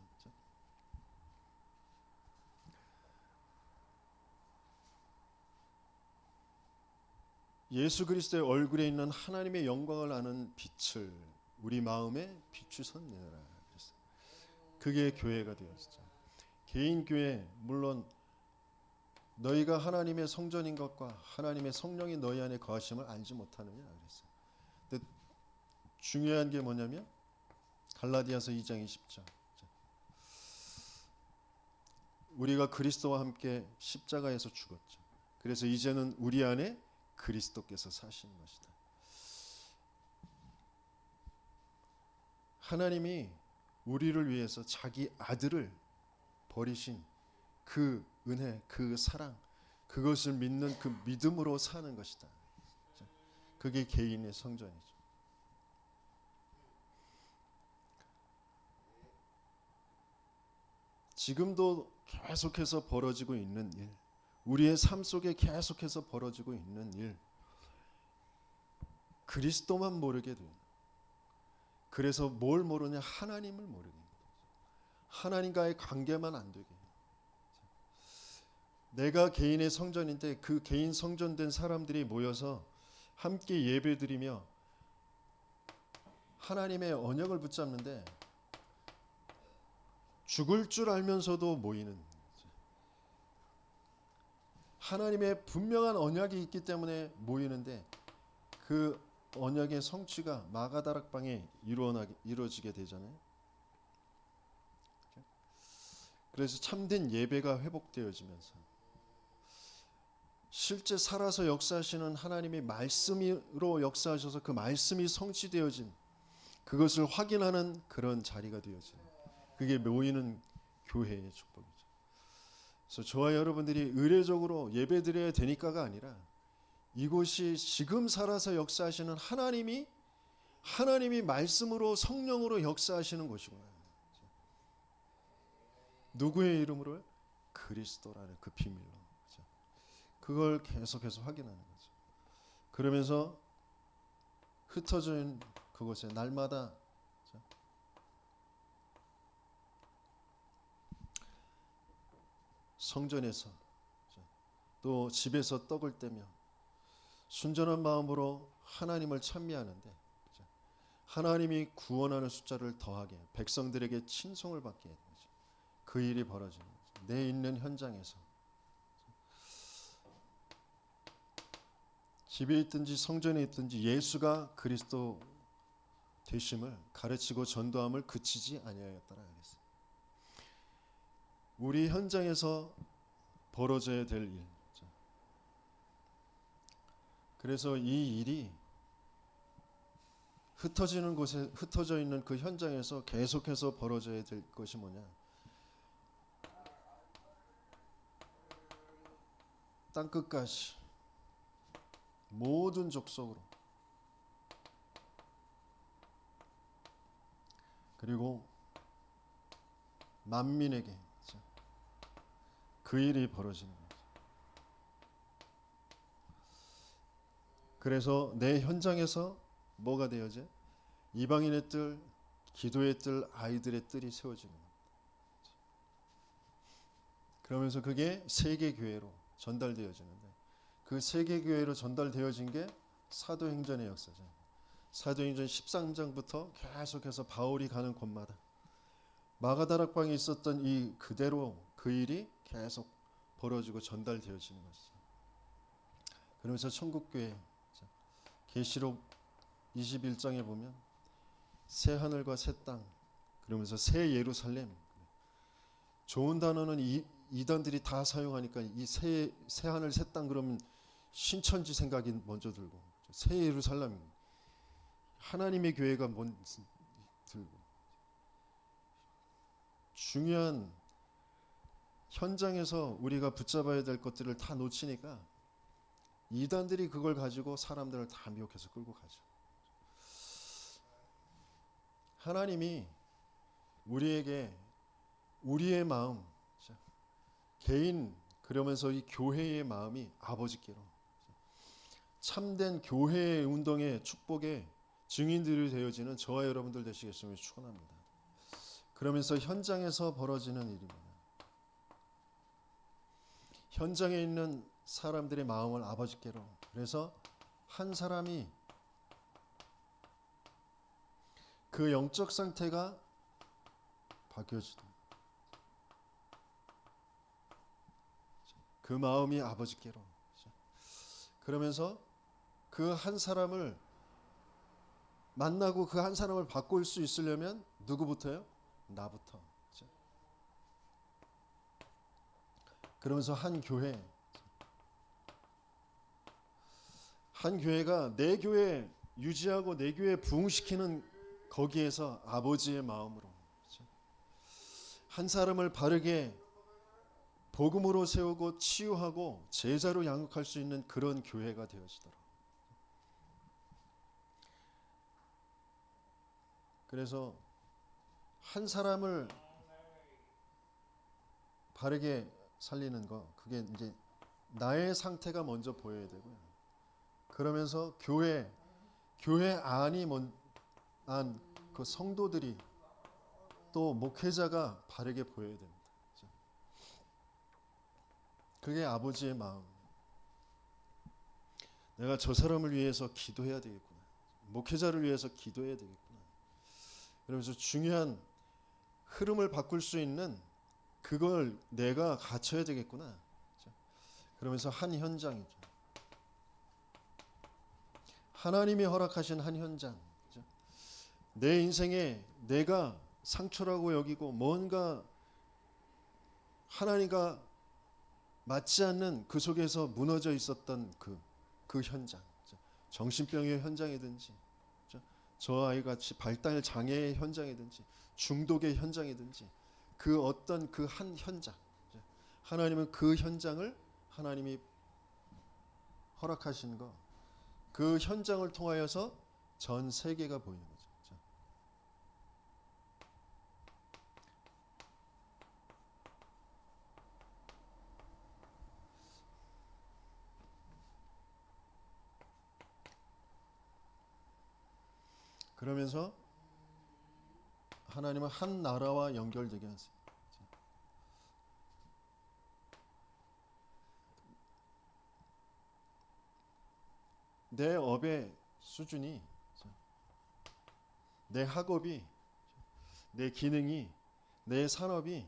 예수 그리스도의 얼굴에 있는 하나님의 영광을 아는 빛을 우리 마음에 비추셨느니라 그랬어요. 그게 교회가 되었죠. 개인 교회, 물론 너희가 하나님의 성전인 것과 하나님의 성령이 너희 안에 거하심을 알지 못하느냐 그랬어요. 근데 중요한 게 뭐냐면 갈라디아서 2장 20절, 우리가 그리스도와 함께 십자가에서 죽었죠. 그래서 이제는 우리 안에 그리스도께서 사시는 것이다. 하나님이 우리를 위해서 자기 아들을 버리신 그 은혜, 그 사랑, 그것을 믿는 그 믿음으로 사는 것이다. 그게 개인의 성전이죠. 지금도 계속해서 벌어지고 있는 일, 우리의 삶 속에 계속해서 벌어지고 있는 일, 그리스도만 모르게 돼요. 그래서 뭘 모르냐? 하나님을 모르게 돼요. 하나님과의 관계만 안 되게. 내가 개인의 성전인데 그 개인 성전된 사람들이 모여서 함께 예배드리며 하나님의 언약을 붙잡는데 죽을 줄 알면서도 모이는, 하나님의 분명한 언약이 있기 때문에 모이는데 그 언약의 성취가 마가다락방에 이루어지게 되잖아요. 그래서 참된 예배가 회복되어지면서 실제 살아서 역사하시는 하나님의 말씀으로 역사하셔서 그 말씀이 성취되어진 그것을 확인하는 그런 자리가 되어지는, 그게 모이는 교회의 축복이죠. 그래서 저와 여러분들이 의례적으로 예배드려야 되니까가 아니라 이곳이 지금 살아서 역사하시는 하나님이 말씀으로 성령으로 역사하시는 곳이구나. 누구의 이름으로? 그리스도라는 그 비밀로. 그걸 계속해서 확인하는 거죠. 그러면서 흩어진 그곳에 날마다 성전에서 또 집에서 떡을 떼며 순전한 마음으로 하나님을 찬미하는데 하나님이 구원하는 숫자를 더하게 백성들에게 친송을 받게 되는 거죠. 그 일이 벌어지는 거죠. 내 있는 현장에서 집에 있든지 성전에 있든지 예수가 그리스도 되심을 가르치고 전도함을 그치지 아니하였더라 그랬어요. 우리 현장에서 벌어져야 될 일. 그래서 이 일이 흩어지는 곳에 흩어져 있는 그 현장에서 계속해서 벌어져야 될 것이 뭐냐? 땅 끝까지 모든 족속으로 그리고 만민에게 그 일이 벌어지는 거죠. 그래서 내 현장에서 뭐가 되어져? 이방인의 뜰, 기도의 뜰, 아이들의 뜰이 세워지는 거예요. 그러면서 그게 세계 교회로 전달되어지는데 그 세계 교회로 전달되어진 게 사도행전의 역사죠. 사도행전 13장부터 계속해서 바울이 가는 곳마다 마가다락방에 있었던 이 그대로 그 일이 계속 벌어지고 전달되어지는 것이죠. 그러면서 천국교회 계시록 21장에 보면 새 하늘과 새 땅 그러면서 새 예루살렘 좋은 단어는 이단들이 다 사용하니까 이 새 하늘 새 땅 그러면 신천지 생각이 먼저 들고 새 예루살렘 하나님의 교회가 들고 중요한 현장에서 우리가 붙잡아야 될 것들을 다 놓치니까 이단들이 그걸 가지고 사람들을 다 미혹해서 끌고 가죠. 하나님이 우리에게 우리의 마음, 개인 그러면서 이 교회의 마음이 아버지께로 참된 교회의 운동의 축복의 증인들이 되어지는 저와 여러분들 되시겠음을 축원합니다. 그러면서 현장에서 벌어지는 일입니다. 현장에 있는 사람들의 마음을 아버지께로 그래서 한 사람이 그 영적 상태가 바뀌어지다. 그 마음이 아버지께로 그러면서 그 한 사람을 만나고 그 한 사람을 바꿀 수 있으려면 누구부터요? 나부터. 그러면서 한 교회가 내 교회 유지하고 내 교회 부흥시키는 거기에서 아버지의 마음으로 한 사람을 바르게 복음으로 세우고 치유하고 제자로 양육할 수 있는 그런 교회가 되어지도록. 그래서 한 사람을 바르게 살리는 거 그게 이제 나의 상태가 먼저 보여야 되고요. 그러면서 교회 안이 안 그 성도들이 또 목회자가 바르게 보여야 됩니다. 그게 아버지의 마음. 내가 저 사람을 위해서 기도해야 되겠구나. 목회자를 위해서 기도해야 되겠구나. 그러면서 중요한 흐름을 바꿀 수 있는 그걸 내가 갖춰야 되겠구나. 그러면서 한 현장이죠. 하나님이 허락하신 한 현장. 내 인생에 내가 상처라고 여기고 뭔가 하나님과 맞지 않는 그 속에서 무너져 있었던 그 현장. 정신병의 현장이든지 저 아이 같이 발달 장애의 현장이든지 중독의 현장이든지 그 어떤 그 한 현장. 하나님은 그 현장을 하나님이 허락하신 거 그 현장을 통하여서 전 세계가 보이는 거죠. 그러면서 하나님은 한 나라와 연결되게 하세요. 내 업의 수준이, 내 학업이, 내 기능이, 내 산업이,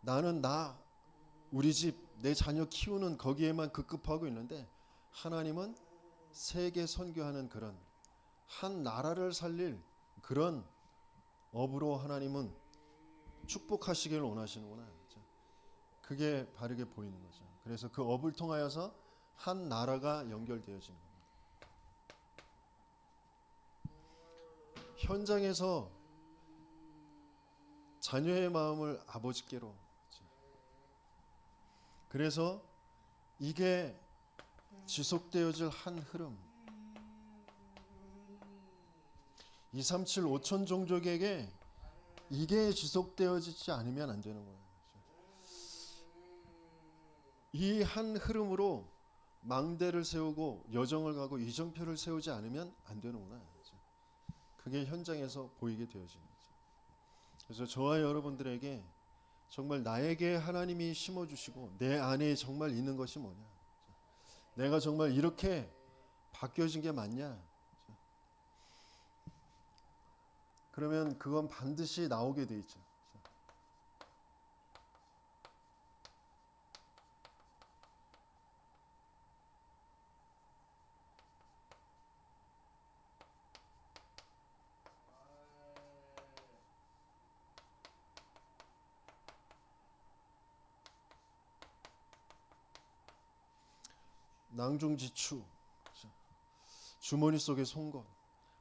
나는 우리 집, 내 자녀 키우는 거기에만 급급하고 있는데, 하나님은 세계 선교하는 그런 한 나라를 살릴 그런 업으로 하나님은 축복하시기를 원하시는구나. 그게 바르게 보이는 거죠. 그래서 그 업을 통하여서 한 나라가 연결되어지는 겁니다. 현장에서 자녀의 마음을 아버지께로, 그래서 이게 지속되어질 한 흐름, 237 5천 종족에게 이게 지속되어지지 않으면 안 되는 거예요. 이 한 흐름으로 망대를 세우고 여정을 가고 이정표를 세우지 않으면 안 되는구나. 그게 현장에서 보이게 되어지는 거죠. 그래서 저와 여러분들에게 정말 나에게 하나님이 심어주시고 내 안에 정말 있는 것이 뭐냐, 내가 정말 이렇게 바뀌어진 게 맞냐, 그러면 그건 반드시 나오게 돼 있죠. 낭중지추, 주머니 속에 쏜 것,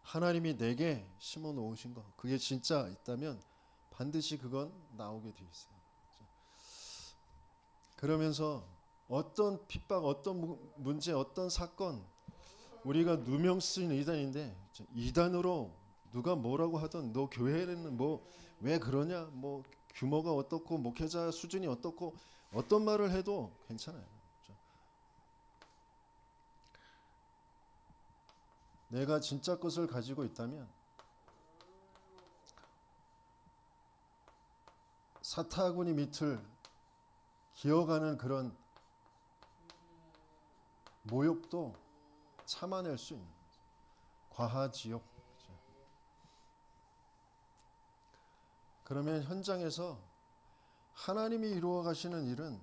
하나님이 내게 심어 놓으신 것, 그게 진짜 있다면 반드시 그건 나오게 돼 있어요. 그러면서 어떤 핍박, 어떤 문제, 어떤 사건, 우리가 누명 쓰인 이단인데, 이단으로 누가 뭐라고 하던 너 교회는 뭐 왜 그러냐, 뭐 규모가 어떻고 목회자 수준이 어떻고 어떤 말을 해도 괜찮아요. 내가 진짜 것을 가지고 있다면 사타구니 밑을 기어가는 그런 모욕도 참아낼 수 있는 거죠. 과하지옥. 그러면 현장에서 하나님이 이루어 가시는 일은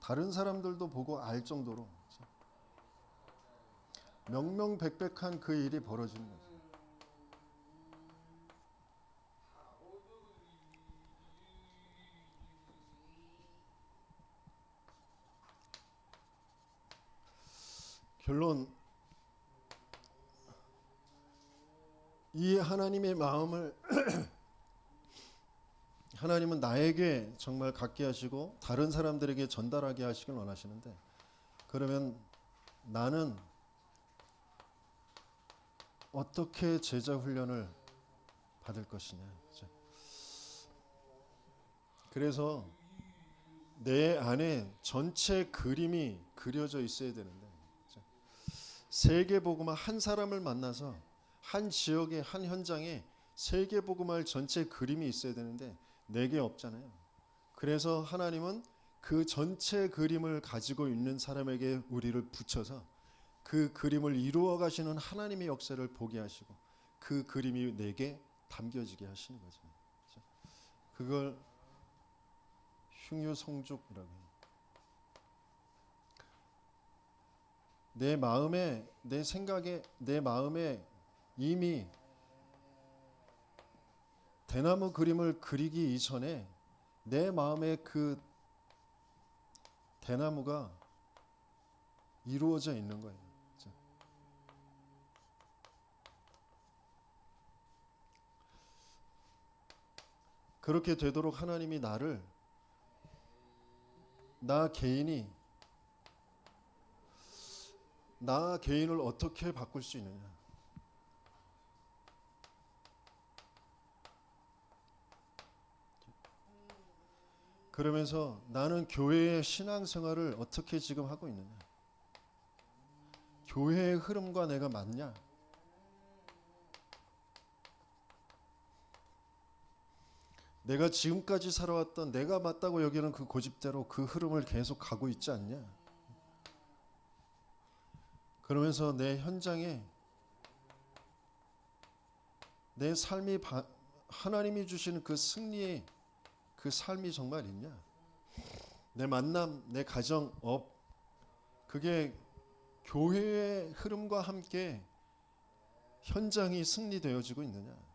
다른 사람들도 보고 알 정도로 명명백백한 그 일이 벌어지는 거죠. 결론, 이 하나님의 마음을 하나님은 나에게 정말 갖게 하시고 다른 사람들에게 전달하게 하시길 원하시는데, 그러면 나는 어떻게 제자 훈련을 받을 것이냐. 그래서 내 안에 전체 그림이 그려져 있어야 되는데, 세계복음화, 한 사람을 만나서 한 지역의 한 현장에 세계복음화의 전체 그림이 있어야 되는데 내게 없잖아요. 그래서 하나님은 그 전체 그림을 가지고 있는 사람에게 우리를 붙여서 그 그림을 이루어 가시는 하나님의 역사를 보게 하시고 그 그림이 내게 담겨지게 하시는 거죠. 그걸 흉유성죽이라고 해요. 내 마음에, 내 생각에, 내 마음에 이미 대나무 그림을 그리기 이전에 내 마음에 그 대나무가 이루어져 있는 거예요. 그렇게 되도록 하나님이 나 개인을 어떻게 바꿀 수 있느냐. 그러면서 나는 교회의 신앙생활을 어떻게 지금 하고 있느냐. 교회의 흐름과 내가 맞냐. 내가 지금까지 살아왔던 내가 맞다고 여기는 그 고집대로 그 흐름을 계속 가고 있지 않냐? 그러면서 내 현장에 내 삶이 하나님이 주시는 그 승리의 그 삶이 정말 있냐? 내 만남, 내 가정, 업, 그게 교회의 흐름과 함께 현장이 승리되어지고 있느냐?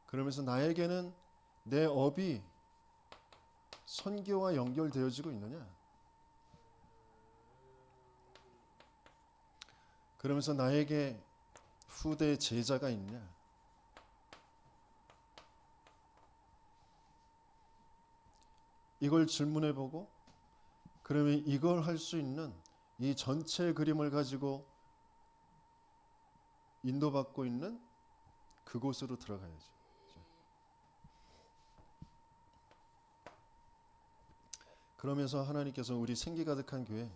그러면서 나에게는 내 업이 선교와 연결되어지고 있느냐? 그러면서 나에게 후대 제자가 있냐? 이걸 질문해 보고 그러면 이걸 할 수 있는 이 전체 그림을 가지고 인도받고 있는 그곳으로 들어가야죠. 그러면서 하나님께서 우리 생기 가득한 교회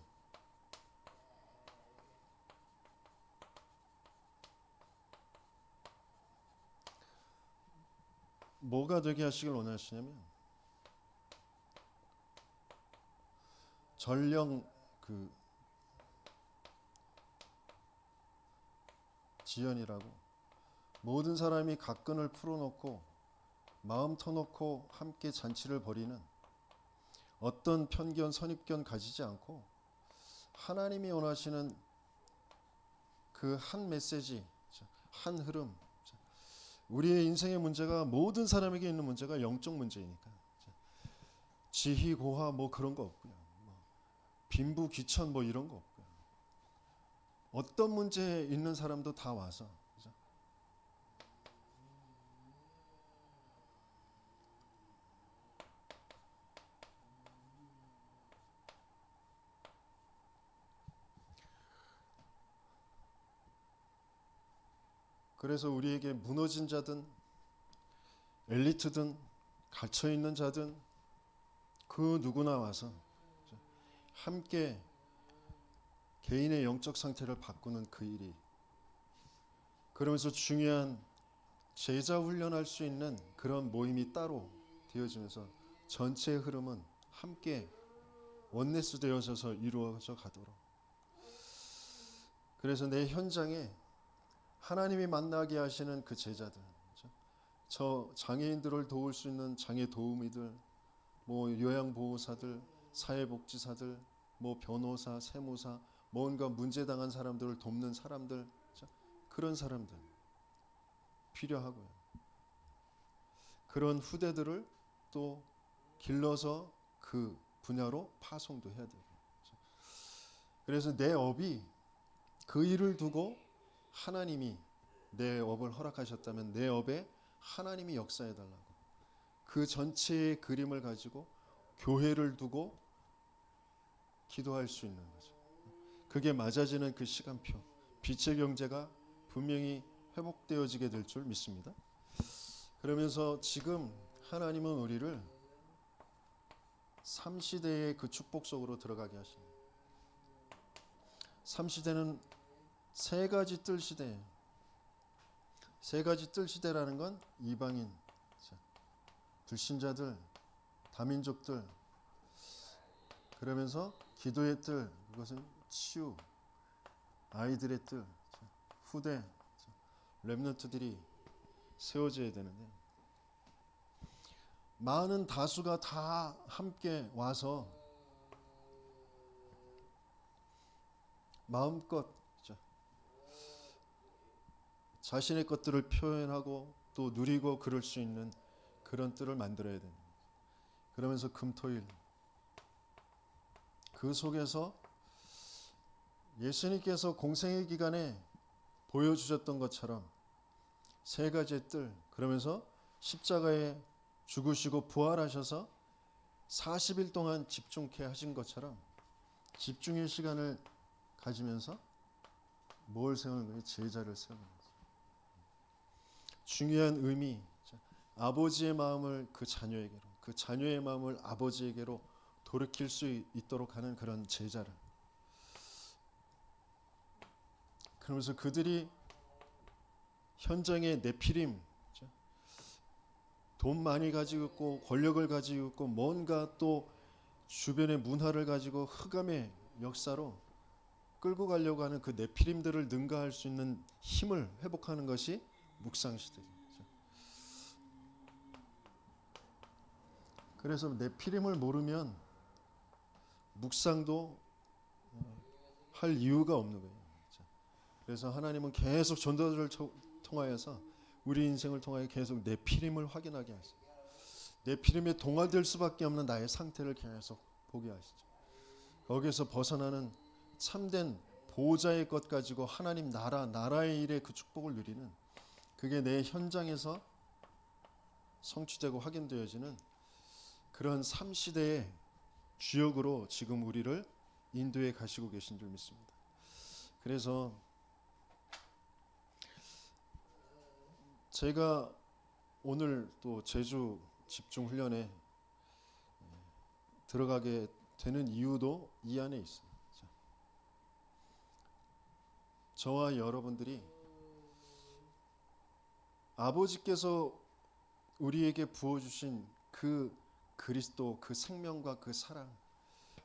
뭐가 되게 하시길 원하시냐면 전령 그 지연이라고 모든 사람이 각근을 풀어놓고 마음 터놓고 함께 잔치를 벌이는 어떤 편견 선입견 가지지 않고 하나님이 원하시는 그 한 메시지, 한 흐름. 우리의 인생의 문제가 모든 사람에게 있는 문제가 영적 문제이니까 지희 고화 뭐 그런 거 없고요. 빈부 귀천 뭐 이런 거 없고요. 어떤 문제에 있는 사람도 다 와서 그래서 우리에게 무너진 자든 엘리트든 갇혀 있는 자든 그 누구나 와서 함께 개인의 영적 상태를 바꾸는 그 일이 그러면서 중요한 제자 훈련할 수 있는 그런 모임이 따로 되어지면서 전체의 흐름은 함께 원네스 되어져서 이루어져 가도록 그래서 내 현장에 하나님이 만나게 하시는 그 제자들 저 장애인들을 도울 수 있는 장애 도우미들 뭐 요양보호사들 사회복지사들 뭐 변호사 세무사 뭔가 문제당한 사람들을 돕는 사람들 그런 사람들 필요하고요. 그런 후대들을 또 길러서 그 분야로 파송도 해야 돼요. 그래서 내 업이 그 일을 두고 하나님이 내 업을 허락하셨다면 내 업에 하나님이 역사해 달라고 그 전체의 그림을 가지고 교회를 두고 기도할 수 있는 거죠. 그게 맞아지는 그 시간표 빛의 경제가 분명히 회복되어지게 될 줄 믿습니다. 그러면서 지금 하나님은 우리를 3시대의 그 축복 속으로 들어가게 하십니다. 3시대는 세 가지 뜰 시대예요. 세 가지 뜰 시대라는 건 이방인, 불신자들, 다민족들 그러면서 기도의 뜰 그것은 치유, 아이들의 뜰, 후대, 렘넌트들이 세워져야 되는데 많은 다수가 다 함께 와서 마음껏 자신의 것들을 표현하고 또 누리고 그럴 수 있는 그런 뜰을 만들어야 됩니다. 그러면서 금토일 그 속에서 예수님께서 공생의 기간에 보여주셨던 것처럼 세 가지의 뜰 그러면서 십자가에 죽으시고 부활하셔서 40일 동안 집중케 하신 것처럼 집중의 시간을 가지면서 뭘 세우는 거예요? 제자를 세우는 거예요. 중요한 의미 아버지의 마음을 그 자녀에게로 그 자녀의 마음을 아버지에게로 돌이킬 수 있도록 하는 그런 제자를 그러면서 그들이 현장의 네피림 돈 많이 가지고 있고 권력을 가지고 있고 뭔가 또 주변의 문화를 가지고 흑암의 역사로 끌고 가려고 하는 그 네피림들을 능가할 수 있는 힘을 회복하는 것이 묵상 시대죠. 그래서 네피림을 모르면 묵상도 할 이유가 없는 거예요. 그래서 하나님은 계속 전도를 통하여서 우리 인생을 통하여 계속 네피림을 확인하게 하시죠. 네피림에 동화될 수밖에 없는 나의 상태를 계속 보게 하시죠. 거기에서 벗어나는 참된 보호자의 것 가지고 하나님 나라의 일에 그 축복을 누리는, 그게 내 현장에서 성취되고 확인되어지는 그런 삶 시대의 주역으로 지금 우리를 인도해 가시고 계신 줄 믿습니다. 그래서 제가 오늘 또 제주 집중 훈련에 들어가게 되는 이유도 이 안에 있습니다. 저와 여러분들이 아버지께서 우리에게 부어주신 그 그리스도, 그 생명과 그 사랑,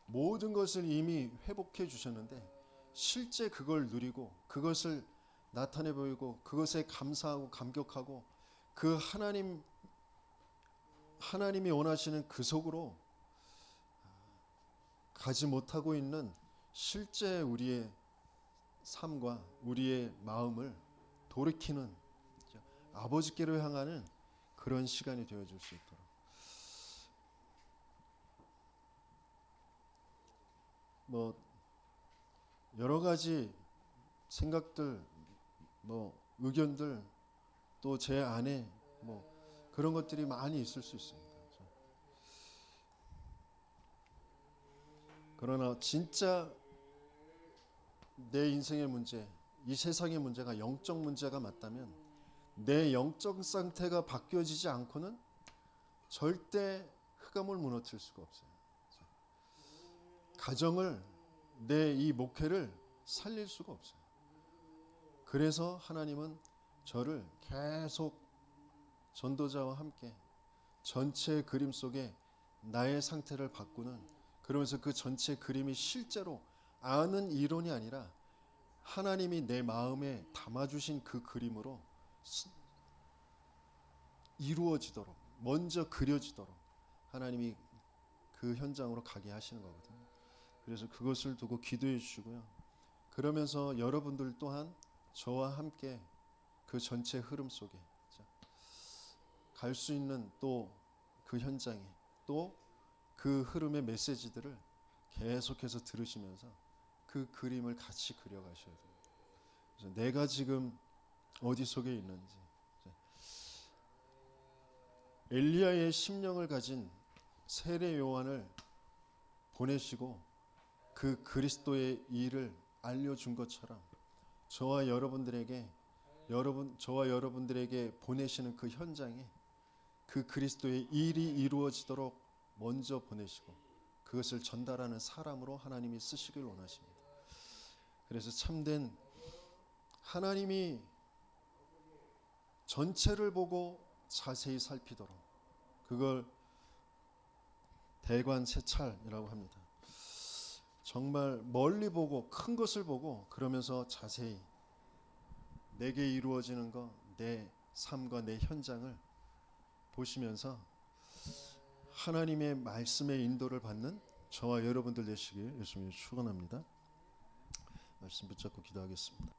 모든 것을 이미 회복해 주셨는데 실제 그걸 누리고 그것을 나타내 보이고 그것에 감사하고 감격하고 그 하나님이 원하시는 그 속으로 가지 못하고 있는 실제 우리의 삶과 우리의 마음을 돌이키는, 아버지께로 향하는 그런 시간이 되어줄 수 있도록, 뭐 여러 가지 생각들, 뭐 의견들, 또 제 안에 뭐 그런 것들이 많이 있을 수 있습니다. 그러나 진짜 내 인생의 문제, 이 세상의 문제가 영적 문제가 맞다면 내 영적 상태가 바뀌어지지 않고는 절대 흑암을 무너뜨릴 수가 없어요. 가정을, 내 이 목회를 살릴 수가 없어요. 그래서 하나님은 저를 계속 전도자와 함께 전체 그림 속에 나의 상태를 바꾸는, 그러면서 그 전체 그림이 실제로 아는 이론이 아니라 하나님이 내 마음에 담아주신 그 그림으로 이루어지도록, 먼저 그려지도록 하나님이 그 현장으로 가게 하시는 거거든요. 그래서 그것을 두고 기도해 주시고요. 그러면서 여러분들 또한 저와 함께 그 전체 흐름 속에 갈 수 있는, 또 그 현장에, 또 그 흐름의 메시지들을 계속해서 들으시면서 그 그림을 같이 그려가셔야 돼요. 그래서 내가 지금 어디 속에 있는지, 엘리야의 심령을 가진 세례 요한을 보내시고 그 그리스도의 일을 알려준 것처럼 저와 여러분들에게 보내시는 그 현장에 그 그리스도의 일이 이루어지도록 먼저 보내시고 그것을 전달하는 사람으로 하나님이 쓰시길 원하십니다. 그래서 참된 하나님이 전체를 보고 자세히 살피도록, 그걸 대관세찰이라고 합니다. 정말 멀리 보고 큰 것을 보고 그러면서 자세히 내게 이루어지는 것, 내 삶과 내 현장을 보시면서 하나님의 말씀의 인도를 받는 저와 여러분들 되시길 예수님이 축원합니다. 말씀 붙잡고 기도하겠습니다.